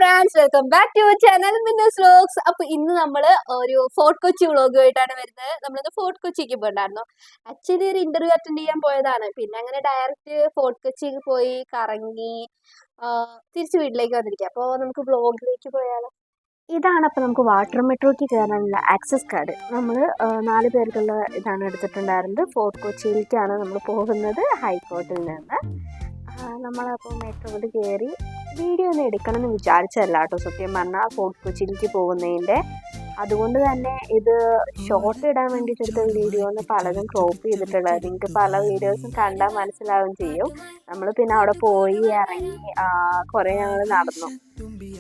Friends, welcome back to channel Minna's vlogs. അപ്പൊ ഇന്ന് നമ്മൾ ഒരു ഫോർട്ട് കൊച്ചി വ്ലോഗുമായിട്ടാണ് വരുന്നത്. നമ്മളിന്ന് ഫോർട്ട് കൊച്ചിക്ക് പോയിട്ടുണ്ടായിരുന്നു. ആക്ച്വലി ഒരു ഇന്റർവ്യൂ അറ്റൻഡ് ചെയ്യാൻ പോയതാണ്. പിന്നെ അങ്ങനെ ഡയറക്റ്റ് ഫോർട്ട് കൊച്ചിക്ക് പോയി കറങ്ങി തിരിച്ച് വീട്ടിലേക്ക് വന്നിരിക്കുക. അപ്പോൾ നമുക്ക് വ്ലോഗിലേക്ക് പോയാലോ. ഇതാണ് അപ്പോൾ നമുക്ക് വാട്ടർ മെട്രോയ്ക്ക് കയറാനുള്ള ആക്സസ് കാർഡ്. നമ്മൾ 4 പേർക്കുള്ള ഇതാണ് എടുത്തിട്ടുണ്ടായിരുന്നത്. ഫോർട്ട് കൊച്ചിയിലേക്കാണ് നമ്മൾ പോകുന്നത് ഹൈക്കോർട്ടിൽ നിന്ന്. നമ്മളപ്പോൾ മെട്രോയിൽ കയറി വീഡിയോ ഒന്നും എടുക്കണം എന്ന് വിചാരിച്ചല്ല കേട്ടോ, സത്യം പറഞ്ഞാൽ ഫോർട്ട് കൊച്ചിയിലേക്ക് പോകുന്നതിൻ്റെ. അതുകൊണ്ട് തന്നെ ഇത് ഷോർട്ട് ഇടാൻ വേണ്ടിയിട്ട് എടുത്ത വീഡിയോ ഒന്ന് പലതും ക്രോപ്പ് ചെയ്തിട്ടുള്ളത്. നിങ്ങൾക്ക് പല വീഡിയോസും കണ്ടാൽ മനസ്സിലാവുകയും ചെയ്യും. നമ്മൾ പിന്നെ അവിടെ പോയി ഇറങ്ങി കുറേ ഞങ്ങൾ നടന്നു.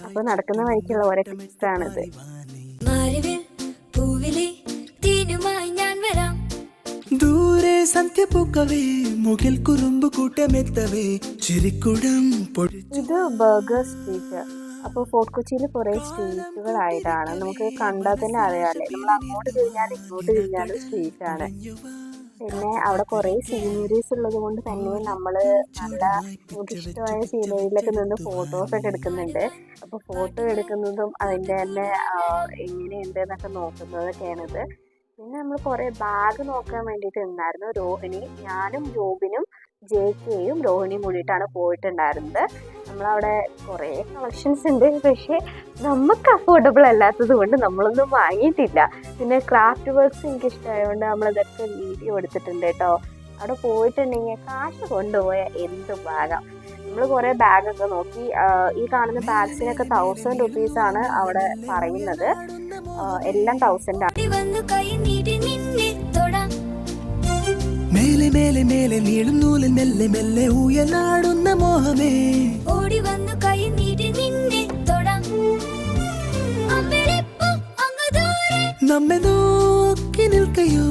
അപ്പോൾ നടക്കുന്ന വഴിക്കുള്ള ഓരോ ക്ലിപ്സാണിത്. ദൂരെ സന്ധ്യ പൂക്കവേ മുകിൽ കുറുമ്പ് കൂട്ടമെത്തവേ ചിരിക്കുടം. ഇത് ബർഗർ സ്ട്രീറ്റ്. അപ്പോൾ ഫോർട്ട് കൊച്ചിയിൽ കുറേ സ്ട്രീറ്റുകളായിട്ടാണ്. നമുക്ക് കണ്ടാൽ തന്നെ അറിയാമല്ലേ, നമ്മൾ അങ്ങോട്ട് തിരിഞ്ഞാലും ഇങ്ങോട്ട് തിരിഞ്ഞാലും സ്ട്രീറ്റാണ്. പിന്നെ അവിടെ കുറേ സീനറീസ് ഉള്ളത് കൊണ്ട് തന്നെ നമ്മൾ നല്ല നമുക്കിഷ്ടമായ സീനറിയിലൊക്കെ നിന്ന് ഫോട്ടോസൊക്കെ എടുക്കുന്നുണ്ട്. അപ്പോൾ ഫോട്ടോ എടുക്കുന്നതും അതിൻ്റെ തന്നെ എങ്ങനെയുണ്ട് എന്നൊക്കെ നോക്കുന്നതൊക്കെയാണിത്. പിന്നെ നമ്മൾ കുറേ ബാഗ് നോക്കാൻ വേണ്ടിയിട്ട് ഉണ്ടായിരുന്നു. രോഹിണി, ഞാനും ജോബിനും JKയും രോഹിണിയും കൂടിയിട്ടാണ് പോയിട്ടുണ്ടായിരുന്നത്. നമ്മളവിടെ കുറേ കളക്ഷൻസ് ഉണ്ട്, പക്ഷേ നമുക്ക് അഫോർഡബിൾ അല്ലാത്തത് കൊണ്ട് നമ്മളൊന്നും വാങ്ങിയിട്ടില്ല. പിന്നെ ക്രാഫ്റ്റ് വർക്ക്സ് എനിക്ക് ഇഷ്ടമായതുകൊണ്ട് നമ്മളതൊക്കെ വീഡിയോ എടുത്തിട്ടുണ്ട് കേട്ടോ. അവിടെ പോയിട്ടുണ്ടെങ്കിൽ കാശ് കൊണ്ടുപോയ എന്ത് ബാഗാണ്. നമ്മൾ കുറേ ബാഗൊക്കെ നോക്കി. ഈ കാണുന്ന ബാഗ്സിനൊക്കെ 1000 രൂപീസാണ് അവിടെ പറയുന്നത്. എല്ലാം 1000 ആണ്. മേലെ മേലെ മേലെ നീളും നൂലിൽ മെല്ലെ മെല്ലെ ഊയലാടുന്ന മോഹമേ ഓടി വന്നു കൈ നീട്ടി നിന്നെ തൊടാം. നമ്മെ നോക്കി നിൽക്കയോ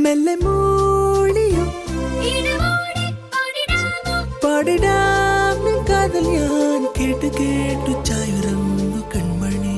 മെല്ലെ മൂളിയോ പാടിടാം കാതൽ ഞാൻ കേട്ടു കേട്ടു ചായുറങ്ങു കൺമണി.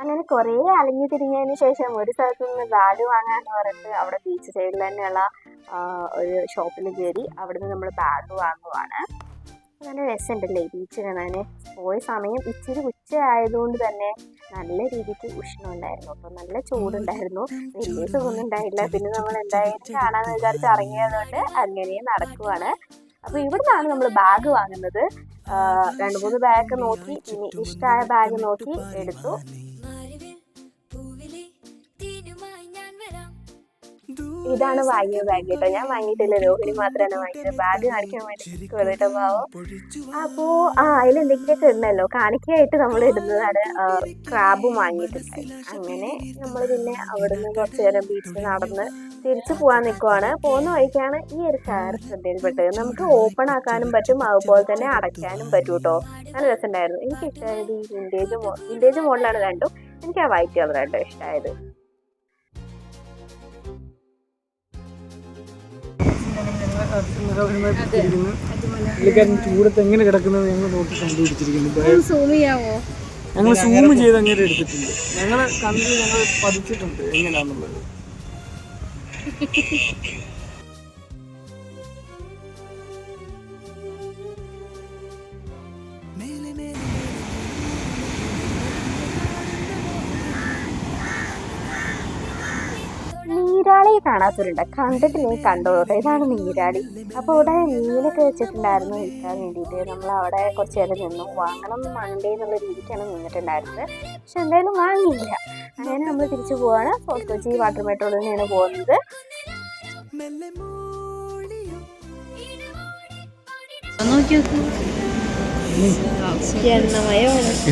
അങ്ങനെ കുറേ അലഞ്ഞു തിരിഞ്ഞതിന് ശേഷം ഒരു സ്ഥലത്ത് നിന്ന് ബാഗ് വാങ്ങാന്ന് പറഞ്ഞിട്ട് അവിടെ ബീച്ച് സൈഡിൽ തന്നെയുള്ള ഒരു ഷോപ്പിൽ കയറി അവിടെ നിന്ന് നമ്മൾ ബാഗ് വാങ്ങുവാണ്. നല്ല രസമുണ്ടല്ലേ ബീച്ച് കാണാൻ. പോയ സമയം ഇച്ചിരി ഉച്ചയായതുകൊണ്ട് തന്നെ നല്ല രീതിക്ക് ഉഷ്ണമുണ്ടായിരുന്നു. അപ്പോൾ നല്ല ചൂടുണ്ടായിരുന്നു, വലിയ സുഖമൊന്നും ഉണ്ടായില്ല. പിന്നെ നമ്മൾ എന്തായാലും കാണാമെന്ന് വിചാരിച്ച് ഇറങ്ങിയതുകൊണ്ട് അങ്ങനെ നടക്കുവാണ്. അപ്പോൾ ഇവിടെ നിന്നാണ് നമ്മൾ ബാഗ് വാങ്ങുന്നത്. 2-3 ബാഗ് നോക്കി, പിന്നെ ഇഷ്ടമായ ബാഗ് നോക്കി എടുത്തു. ഇതാണ് വാങ്ങിയ ബാഗ് കേട്ടോ. ഞാൻ വാങ്ങിയിട്ടില്ല, രോഹിണി മാത്രമാണ് വാങ്ങിയത്. ബാഗ് കാണിക്കാൻ വേണ്ടി കേട്ടോ പാവം. അപ്പോൾ അതിലെന്തെങ്കിലുമൊക്കെ ഇടണല്ലോ, കാണിക്കായിട്ട് നമ്മൾ ഇടുന്നതാണ്. ക്രാബും വാങ്ങിയിട്ടുണ്ടായി. അങ്ങനെ നമ്മൾ പിന്നെ അവിടുന്ന് കുറച്ച് നേരം ബീച്ചിൽ നടന്ന് തിരിച്ചു പോകാൻ നിൽക്കുവാണ്. പോകുന്ന വഴിക്കാണ് ഈ ഒരു കാർ ശ്രദ്ധയിൽപ്പെട്ടത്. നമുക്ക് ഓപ്പൺ ആക്കാനും പറ്റും, അതുപോലെ തന്നെ അടയ്ക്കാനും പറ്റും കേട്ടോ. നല്ല രസമുണ്ടായിരുന്നു. എനിക്ക് ഇഷ്ടമായത് ഈ വിൻറ്റേജ് മോഡലാണ് രണ്ടും. എനിക്ക് ആ വൈറ്റ് കളർ കേട്ടോ ഇഷ്ടമായത്. ചൂടത്ത് എങ്ങനെ കിടക്കുന്നത് ഞങ്ങൾ നോക്കി കണ്ടുപിടിച്ചിരിക്കുന്നു. ഞങ്ങൾ സൂം ചെയ്ത് അങ്ങനെ എടുത്തിട്ടുണ്ട്. ഞങ്ങളെ കണ്ടിൽ ഞങ്ങൾ പതിച്ചിട്ടുണ്ട് എങ്ങനെയാണെന്നുള്ളത്. നീരാളി കാണാത്തവരുണ്ട്, കണ്ടിട്ട് നീ കണ്ടോട്ടെ. ഇതാണ് നീരാളി. അപ്പോൾ ഇവിടെ മീനൊക്കെ വെച്ചിട്ടുണ്ടായിരുന്നു വിൽക്കാൻ വേണ്ടിയിട്ട്. നമ്മൾ അവിടെ കുറച്ച് നേരം നിന്നു. വാങ്ങണം മണ്ടേ എന്നുള്ള രീതിക്കാണ് നിന്നിട്ടുണ്ടായിരുന്നത്, പക്ഷെ എന്തായാലും വാങ്ങിയില്ല. അങ്ങനെ നമ്മൾ തിരിച്ചു പോവാണ്. ഫോർട്ട് കൊച്ചി വാട്ടർ മെട്രോയിൽ തന്നെയാണ് പോകുന്നത്.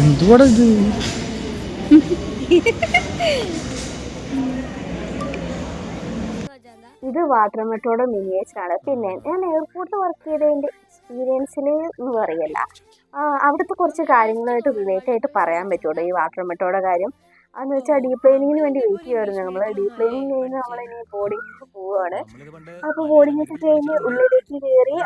എന്തുവാടാ ഇത്? ഇത് ഇത് വാട്ടർ മെട്രോയുടെ മിനിയേച്ചറാണ്. പിന്നെ ഞാൻ എയർപോർട്ടിൽ വർക്ക് ചെയ്തതിൻ്റെ എക്സ്പീരിയൻസിൽ എന്ന് പറയല്ല, അവിടുത്തെ കുറച്ച് കാര്യങ്ങളായിട്ട് റിലേറ്റ് ആയിട്ട് പറയാൻ പറ്റുള്ളൂ ഈ വാട്ടർ മെട്രോയുടെ കാര്യം. അതെന്ന് വെച്ചാൽ ഡീപ് പ്ലെയിനിങ്ങിന് വേണ്ടി വെയിറ്റ് ചെയ്യുമായിരുന്നു നമ്മൾ. ഡീപ് പ്ലെയിനിങ് കഴിഞ്ഞ് നമ്മളിനി ബോർഡിങ്ങിന് പോവുകയാണ്. അപ്പോൾ ബോർഡിങ്ങൊക്കെ കഴിഞ്ഞ് ഉള്ളിലേക്ക് കയറി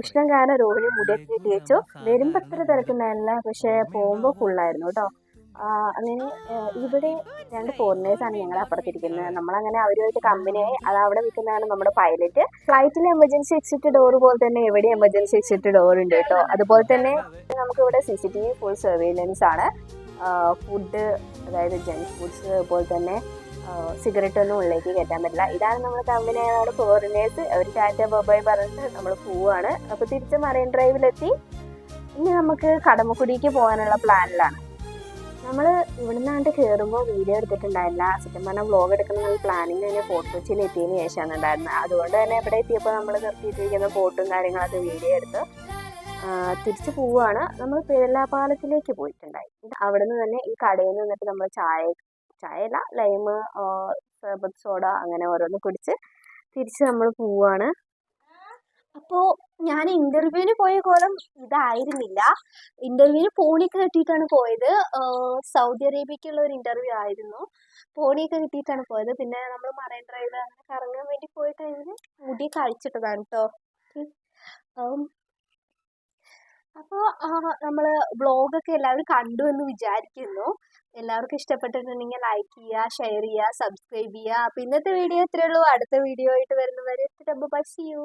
ഉഷ്ണം കാരണം രോഹിണി മുടിയൊക്കെ തേച്ചു. വരുമ്പോൾ അത്ര തിരക്കുണ്ടായിരുന്നില്ല, പക്ഷേ പോകുമ്പോൾ ഫുള്ളായിരുന്നു കേട്ടോ. അങ്ങനെ ഇവിടെ 2 ഫോറിനേഴ്സാണ് ഞങ്ങളുടെ അപ്പുറത്തിരിക്കുന്നത്. നമ്മളങ്ങനെ അവരുമായിട്ട് കമ്പനിയായി. അത് അവിടെ നിൽക്കുന്നതാണ് നമ്മുടെ പൈലറ്റ്. ഫ്ലൈറ്റിൽ എമർജൻസി എക്സിറ്റ് ഡോർ പോലെ തന്നെ എവിടെ എമർജൻസി എക്സിറ്റ് ഡോർ ഉണ്ട് കേട്ടോ. അതുപോലെ തന്നെ നമുക്കിവിടെ CCTV ഫുൾ സർവൈലൻസ് ആണ്. ഫുഡ്, അതായത് ജങ്ക് ഫുഡ്സ്, അതുപോലെ തന്നെ സിഗരറ്റ് ഒന്നും ഉള്ളിലേക്ക് കയറ്റാൻ പറ്റില്ല. ഇതാണ് നമ്മുടെ കമ്പനിയുടെ ഫോറിനേഴ്സ്. അവർ ടാറ്റ ബൈ പറഞ്ഞിട്ട് നമ്മൾ പോവുകയാണ്. അപ്പോൾ തിരിച്ച് മറൈൻ ഡ്രൈവിലെത്തി. ഇനി നമുക്ക് കടമക്കുടിക്ക് പോകാനുള്ള പ്ലാനിലാണ്. നമ്മൾ ഇവിടെ നിന്നാണ്ട് കയറുമ്പോൾ വീഡിയോ എടുത്തിട്ടുണ്ടായില്ല. സത്യം പറഞ്ഞാൽ വ്ളോഗ് എടുക്കുന്ന പ്ലാനിങ് തന്നെ ഫോർട്ട് കൊച്ചിയിൽ എത്തിയതിന് ശേഷമാണ് ഉണ്ടായിരുന്നത്. അതുകൊണ്ട് തന്നെ ഇവിടെ എത്തിയപ്പോൾ നമ്മൾ നിർത്തിയിട്ടിരിക്കുന്ന ഫോട്ടോയും കാര്യങ്ങളൊക്കെ വീഡിയോ എടുത്ത് തിരിച്ചു പോവുകയാണ്. നമ്മൾ പേരലാപാലത്തിലേക്ക് പോയിട്ടുണ്ടായി. അവിടെ നിന്ന് തന്നെ ഈ കടയിൽ നിന്നിട്ട് നമ്മൾ ചായയല്ല, ലൈമ്, സർബത്ത് സോഡ അങ്ങനെ ഓരോന്ന് കുടിച്ച് തിരിച്ച് നമ്മൾ പോവുകയാണ്. അപ്പോൾ ഞാൻ ഇൻ്റർവ്യൂവിന് പോയ കോലം ഇതായിരുന്നില്ല. ഇൻ്റർവ്യൂവിന് പോണിയൊക്കെ കിട്ടിയിട്ടാണ് പോയത്. സൗദി അറേബ്യക്കുള്ള ഒരു ഇൻ്റർവ്യൂ ആയിരുന്നു. പോണിയൊക്കെ കിട്ടിയിട്ടാണ് പോയത്. പിന്നെ നമ്മൾ മറൈൻ ഡ്രൈവ് അങ്ങനെ കറങ്ങാൻ വേണ്ടി പോയി കഴിഞ്ഞ് മുടി കഴിച്ചിട്ടതാണ് കേട്ടോ. അപ്പോൾ നമ്മൾ വ്ളോഗൊക്കെ എല്ലാവരും കണ്ടു എന്ന് വിചാരിക്കുന്നു. എല്ലാവർക്കും ഇഷ്ടപ്പെട്ടിട്ടുണ്ടെങ്കിൽ ലൈക്ക് ചെയ്യുക, ഷെയർ ചെയ്യുക, സബ്സ്ക്രൈബ് ചെയ്യുക. അപ്പോൾ ഇന്നത്തെ വീഡിയോ ഇത്രയേ ഉള്ളൂ. അടുത്ത വീഡിയോ ആയിട്ട് വരുന്നവരെ ബൈ, സീ യു.